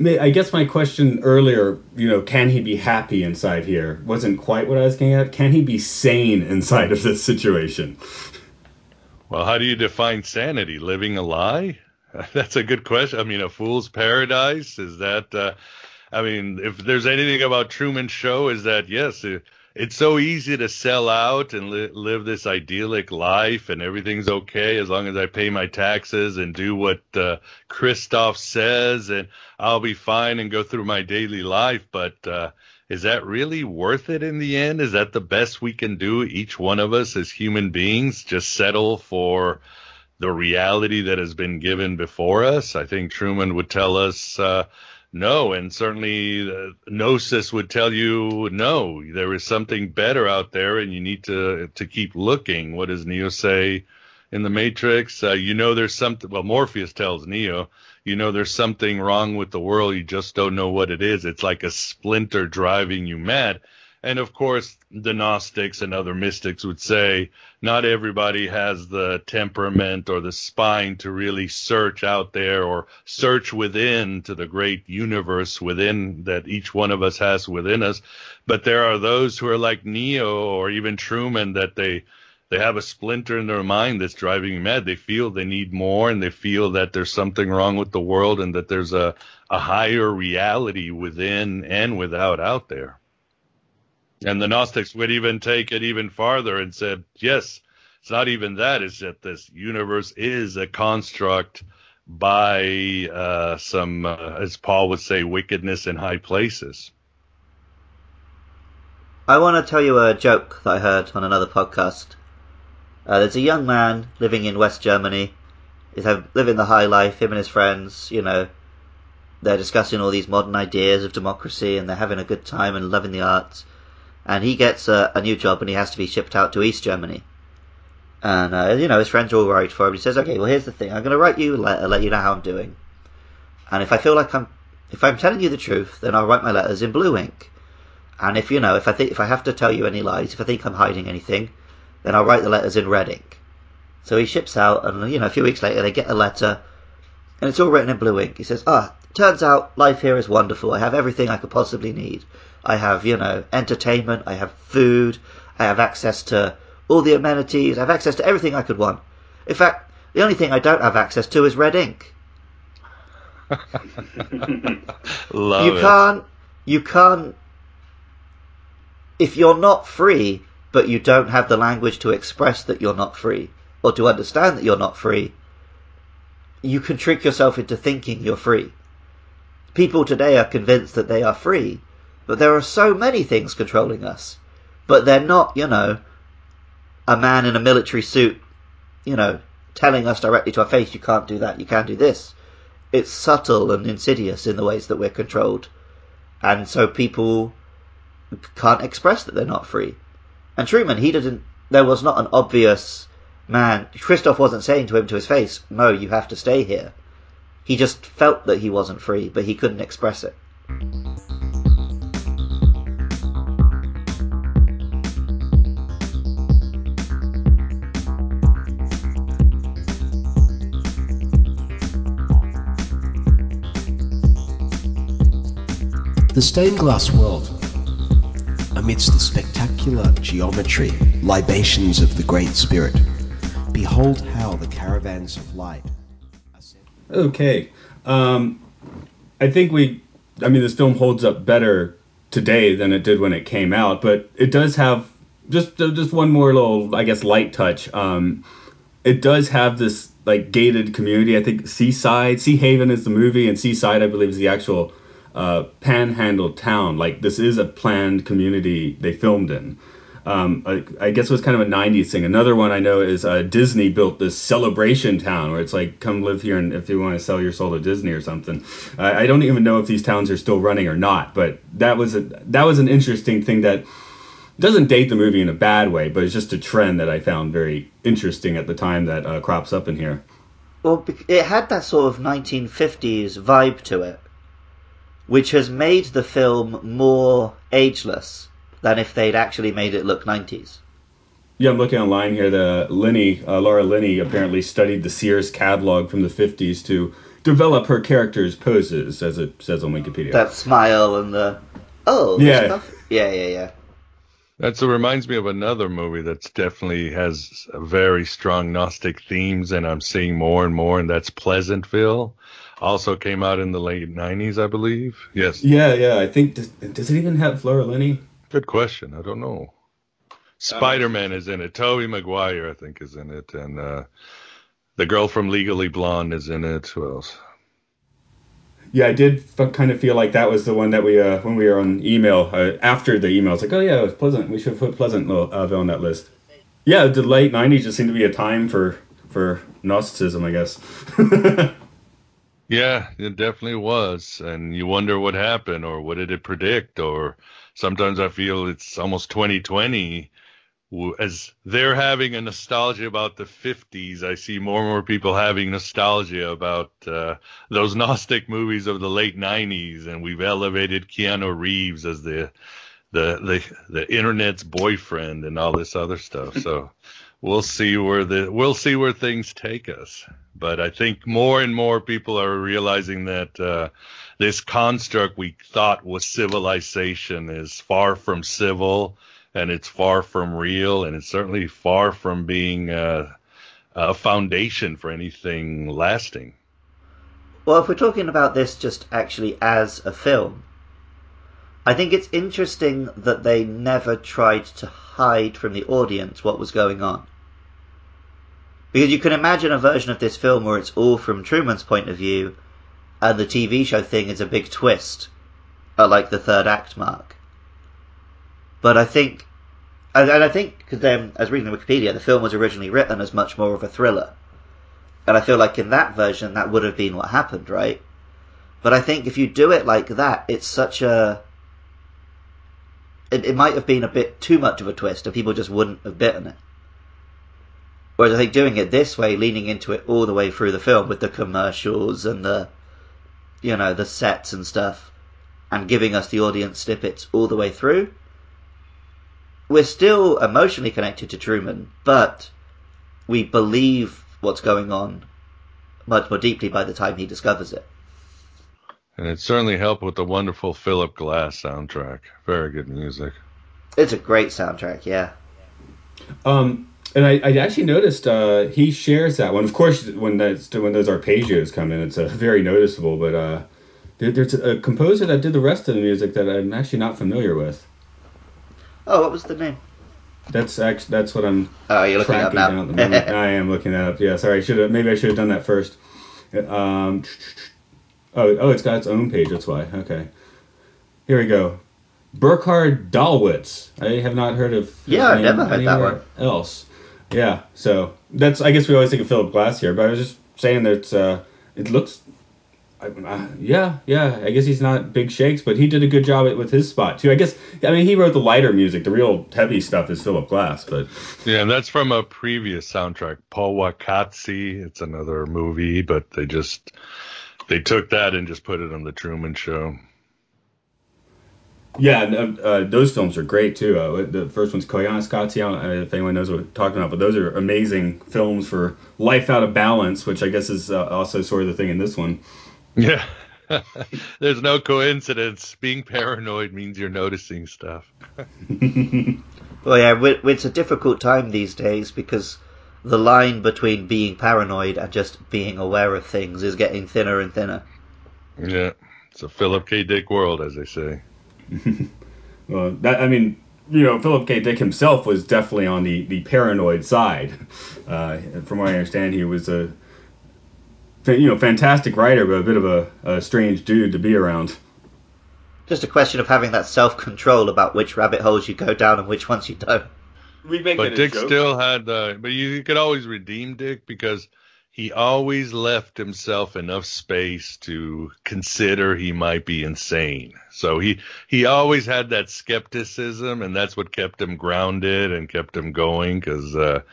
I guess my question earlier, you know, can he be happy inside here, wasn't quite what I was getting at. Can he be sane inside of this situation? Well, how do you define sanity? Living a lie? That's a good question. I mean, a fool's paradise? Is that, if there's anything about Truman Show, is that, yes, it's so easy to sell out and live this idyllic life and everything's okay as long as I pay my taxes and do what Christoph says and I'll be fine and go through my daily life. But is that really worth it in the end? Is that the best we can do, each one of us as human beings, just settle for the reality that has been given before us? I think Truman would tell us no, and certainly Gnosis would tell you no, there is something better out there and you need to keep looking. What does Neo say in The Matrix? There's something, Morpheus tells Neo, there's something wrong with the world, you just don't know what it is. It's like a splinter driving you mad. And of course, the Gnostics and other mystics would say not everybody has the temperament or the spine to really search out there or search within to the great universe within that each one of us has within us. But there are those who are like Neo or even Truman, that they have a splinter in their mind that's driving them mad. They feel they need more, and they feel that there's something wrong with the world and that there's a higher reality within and without out there. And the Gnostics would even take it even farther and said, yes, it's not even that. It's that this universe is a construct by some, as Paul would say, wickedness in high places. I want to tell you a joke that I heard on another podcast. There's a young man living in West Germany. He's living the high life, him and his friends, they're discussing all these modern ideas of democracy and they're having a good time and loving the arts. And he gets a new job and he has to be shipped out to East Germany. And, his friends are all worried for him. He says, okay, well, here's the thing. I'm going to write you a letter, let you know how I'm doing. And if I feel like if I'm telling you the truth, then I'll write my letters in blue ink. And if I have to tell you any lies, if I think I'm hiding anything, then I'll write the letters in red ink. So he ships out, and, a few weeks later, they get a letter, and it's all written in blue ink. He says, turns out life here is wonderful. I have everything I could possibly need. I have, entertainment, I have food, I have access to all the amenities, I have access to everything I could want. In fact, the only thing I don't have access to is red ink. You can't, if you're not free, but you don't have the language to express that you're not free, or to understand that you're not free, you can trick yourself into thinking you're free. People today are convinced that they are free, but there are so many things controlling us. But they're not, a man in a military suit, telling us directly to our face, you can't do that, you can't do this. It's subtle and insidious in the ways that we're controlled. And so people can't express that they're not free. And Truman, there was not an obvious man. Christoph wasn't saying to him to his face, no, you have to stay here. He just felt that he wasn't free, but he couldn't express it. The stained glass world. Amidst the spectacular geometry, libations of the Great Spirit, behold how the caravans of light. Okay. I think this film holds up better today than it did when it came out, but it does have just one more little, I guess, light touch. It does have this like gated community. I think Sea Haven is the movie, and Seaside, I believe, is the actual panhandle town. Like, this is a planned community they filmed in. I guess it was kind of a 90s thing. Another one I know is Disney built this celebration town where it's like, come live here and if you want to sell your soul to Disney or something. I don't even know if these towns are still running or not, but that was an interesting thing that doesn't date the movie in a bad way, but it's just a trend that I found very interesting at the time that crops up in here. Well, it had that sort of 1950s vibe to it, which has made the film more ageless than if they'd actually made it look 90s. Yeah, I'm looking online here. Laura Linney apparently studied the Sears catalog from the 50s to develop her character's poses, as it says on Wikipedia. That smile and the... Oh, yeah. Stuff? Yeah. That reminds me of another movie that definitely has very strong Gnostic themes, and I'm seeing more and more, and that's Pleasantville. Also came out in the late 90s, I believe. Yes. Yeah. I think, does it even have Laura Linney? Good question. I don't know. Spider-Man is in it. Tobey Maguire, I think, is in it. And the girl from Legally Blonde is in it. Who else? Yeah, I did kind of feel like that was the one that we, when we were on email, after the email, it's like, oh yeah, it was Pleasant. We should have put Pleasantville on that list. Yeah, the late 90s just seemed to be a time for Gnosticism, I guess. Yeah, it definitely was. And you wonder what happened, or what did it predict, or sometimes I feel it's almost 2020. As they're having a nostalgia about the 50s, I see more and more people having nostalgia about those Gnostic movies of the late 90s, and we've elevated Keanu Reeves as the internet's boyfriend and all this other stuff. So we'll see where things take us. But I think more and more people are realizing that this construct we thought was civilization is far from civil, and it's far from real, and it's certainly far from being a foundation for anything lasting. Well, if we're talking about this just actually as a film, I think it's interesting that they never tried to hide from the audience what was going on. Because you can imagine a version of this film where it's all from Truman's point of view, and the TV show thing is a big twist at like the third act mark. But I think, because as reading the Wikipedia, the film was originally written as much more of a thriller. And I feel like in that version, that would have been what happened, right? But I think if you do it like that, it's such a... It might have been a bit too much of a twist, and people just wouldn't have bitten it. Whereas I think doing it this way, leaning into it all the way through the film with the commercials and the sets and stuff, and giving us the audience snippets all the way through, we're still emotionally connected to Truman, but we believe what's going on much more deeply by the time he discovers it. And it certainly helped with the wonderful Philip Glass soundtrack. Very good music. It's a great soundtrack, yeah. And I actually noticed he shares that one. Of course, when those arpeggios come in, it's very noticeable. But there's a composer that did the rest of the music that I'm actually not familiar with. Oh, what was the name? That's what I'm. Oh, you're looking up now. Down at the moment. I am looking that up. Yeah, sorry. Maybe I should have done that first. It's got its own page. That's why. Okay, here we go. Burkhard Dalwitz. I have not heard of. Yeah, I've never heard that one else. Yeah, so that's. I guess we always think of Philip Glass here, but I was just saying that it looks Yeah. I guess he's not big shakes, but he did a good job with his spot too. He wrote the lighter music. The real heavy stuff is Philip Glass, but yeah, and that's from a previous soundtrack, Powakatsi. It's another movie, but they took that and just put it on the Truman Show. Yeah, those films are great too. The first one's Koyaanisqatsi. I don't know if anyone knows what we're talking about, but those are amazing films for life out of balance, which I guess is also sort of the thing in this one. Yeah. There's no coincidence. Being paranoid means you're noticing stuff. Well, yeah, it's a difficult time these days because the line between being paranoid and just being aware of things is getting thinner and thinner. Yeah, it's a Philip K. Dick world, as they say. Well, Philip K. Dick himself was definitely on the paranoid side. From what I understand, he was a fantastic writer, but a bit of a strange dude to be around. Just a question of having that self-control about which rabbit holes you go down and which ones you don't. But Dick still had but you could always redeem Dick because he always left himself enough space to consider he might be insane. So he always had that skepticism, and that's what kept him grounded and kept him going, because there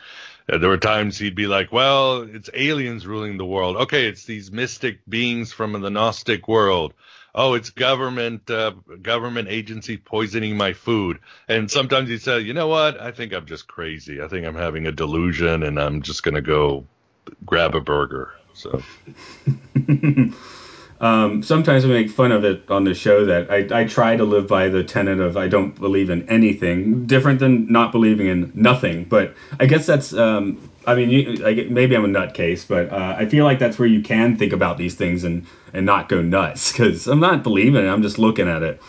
were times he'd be like, well, it's aliens ruling the world. Okay, it's these mystic beings from the Gnostic world. Oh, it's government agency poisoning my food. And sometimes he'd say, you know what? I think I'm just crazy. I think I'm having a delusion, and I'm just going to go grab a burger. So sometimes we make fun of it on the show that I try to live by the tenet of I don't believe in anything, different than not believing in nothing. But I guess that's maybe I'm a nutcase, but I feel like that's where you can think about these things and not go nuts, because I'm not believing it, I'm just looking at it.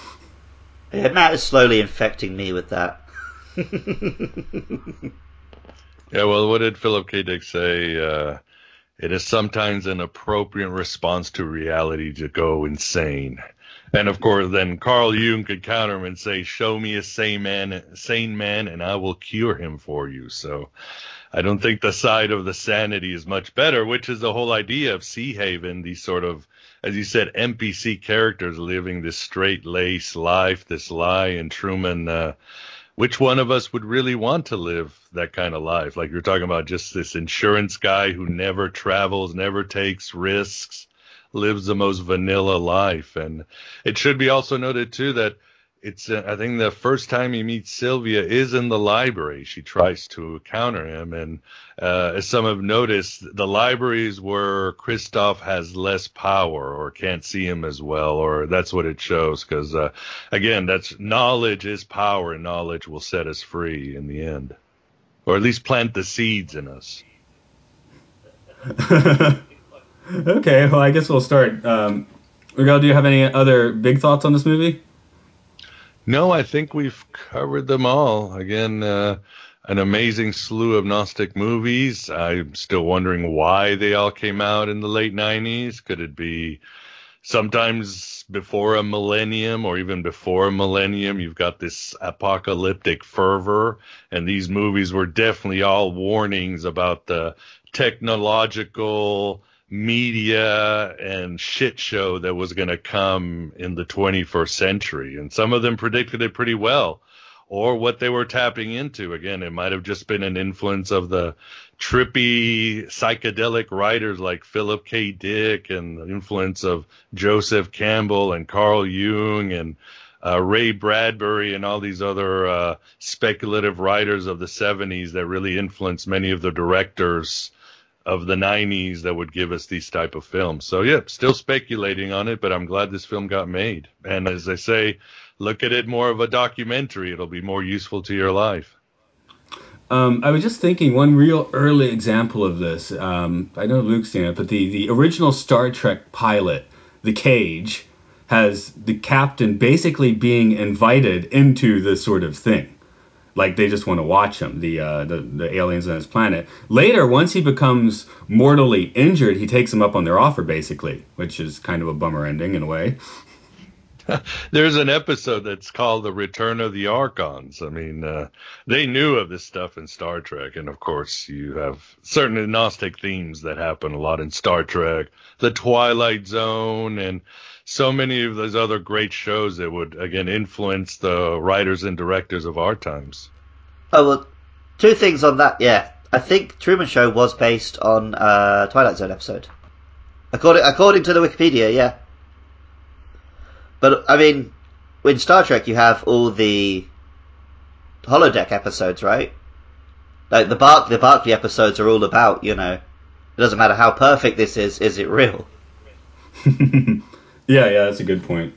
Yeah, Matt is slowly infecting me with that. Yeah, well, what did Philip K. Dick say? It is sometimes an appropriate response to reality to go insane. And, of course, then Carl Jung could counter him and say, show me a sane man, and I will cure him for you. So I don't think the side of the sanity is much better, which is the whole idea of Sea Haven, these sort of, as you said, NPC characters living this straight-laced life, this lie, and Truman, which one of us would really want to live that kind of life? Like you're talking about, just this insurance guy who never travels, never takes risks, lives the most vanilla life. And it should be also noted, too, that it's, I think the first time he meets Sylvia is in the library. She tries to counter him. And as some have noticed, the libraries where Christoph has less power or can't see him as well, or that's what it shows. Because, again, that's knowledge is power, and knowledge will set us free in the end. Or at least plant the seeds in us. Okay, well, I guess we'll start. Miguel, do you have any other big thoughts on this movie? No, I think we've covered them all. Again, an amazing slew of Gnostic movies. I'm still wondering why they all came out in the late 90s. Could it be sometimes before a millennium, or even before a millennium, you've got this apocalyptic fervor, and these movies were definitely all warnings about the technological media and shit show that was going to come in the 21st century. And some of them predicted it pretty well, or what they were tapping into. Again, it might have just been an influence of the trippy psychedelic writers like Philip K. Dick, and the influence of Joseph Campbell and Carl Jung and Ray Bradbury and all these other speculative writers of the 70s that really influenced many of the directors of the 90s that would give us these type of films. So, yeah, still speculating on it, but I'm glad this film got made. And as I say, look at it more of a documentary. It'll be more useful to your life. I was just thinking one real early example of this. I know Luke's seen it, but the original Star Trek pilot, The Cage, has the captain basically being invited into this sort of thing. Like they just want to watch him, the aliens on his planet. Later, once he becomes mortally injured, he takes them up on their offer, basically, which is kind of a bummer ending in a way. There's an episode that's called The Return of the Archons. I mean, they knew of this stuff in Star Trek. And, of course, you have certain Gnostic themes that happen a lot in Star Trek, The Twilight Zone, and so many of those other great shows that would, again, influence the writers and directors of our times. Oh, well, two things on that, yeah. I think Truman Show was based on Twilight Zone episode. According to the Wikipedia, yeah. But, I mean, in Star Trek you have all the holodeck episodes, right? Like, the Barclay episodes are all about, it doesn't matter how perfect this is it real? Yeah, that's a good point.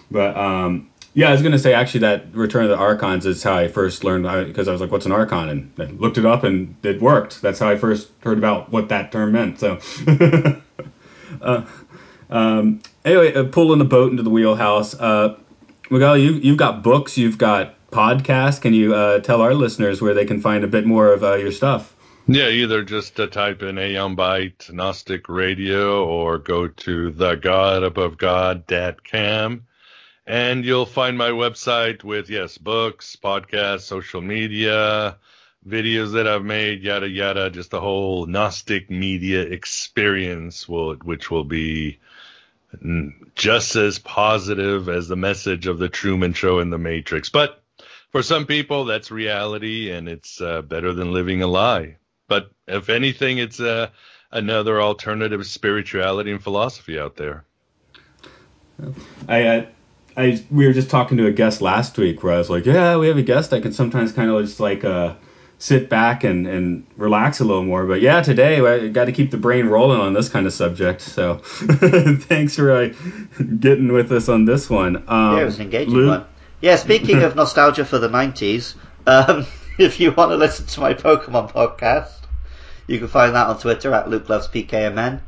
But, I was going to say, actually, that Return of the Archons is how I first learned, because I was like, what's an Archon? And I looked it up, and it worked. That's how I first heard about what that term meant, so... Anyway, pulling the boat into the wheelhouse. Miguel, you've got books, you've got podcasts. Can you tell our listeners where they can find a bit more of your stuff? Yeah, either just type in Aeon Byte Gnostic Radio or go to thegodabovegod.com, and you'll find my website with, books, podcasts, social media, videos that I've made, yada, yada, just the whole Gnostic media experience, which will be just as positive as the message of the Truman Show and the Matrix. But for some people, that's reality, and it's better than living a lie. But if anything, it's another alternative spirituality and philosophy out there. We were just talking to a guest last week where I was like, yeah, we have a guest. I can sometimes kind of just like sit back and relax a little more. But yeah, today I got to keep the brain rolling on this kind of subject. So thanks for getting with us on this one. Yeah, it was an engaging one. Yeah, speaking of nostalgia for the 90s, if you want to listen to my Pokemon podcast, you can find that on Twitter at LukeLovesPKMN.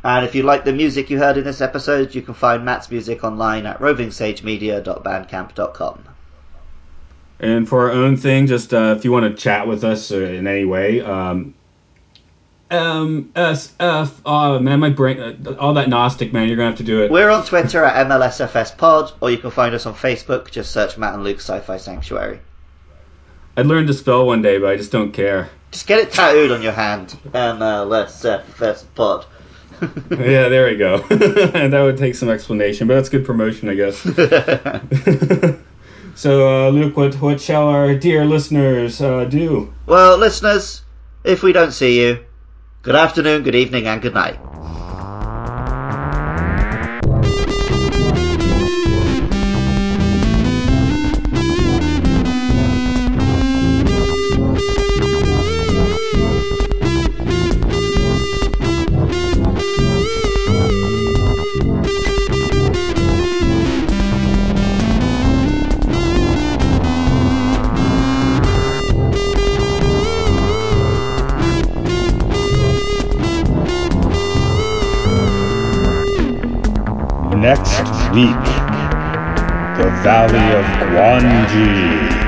And if you like the music you heard in this episode, you can find Matt's music online at rovingsagemedia.bandcamp.com. And for our own thing, just if you want to chat with us in any way, MSF, oh man, my brain, all that Gnostic, man, you're going to have to do it. We're on Twitter at MLSFS or you can find us on Facebook, just search Matt and Luke's Sci-Fi Sanctuary. I'd learned to spell one day, but I just don't care. Just get it tattooed on your hand, MLSFS Pod. Yeah, there we go. That would take some explanation, but that's good promotion, I guess. So, Luke, what shall our dear listeners do? Well, listeners, if we don't see you, good afternoon, good evening, and good night. Next week, the Valley of Guanji.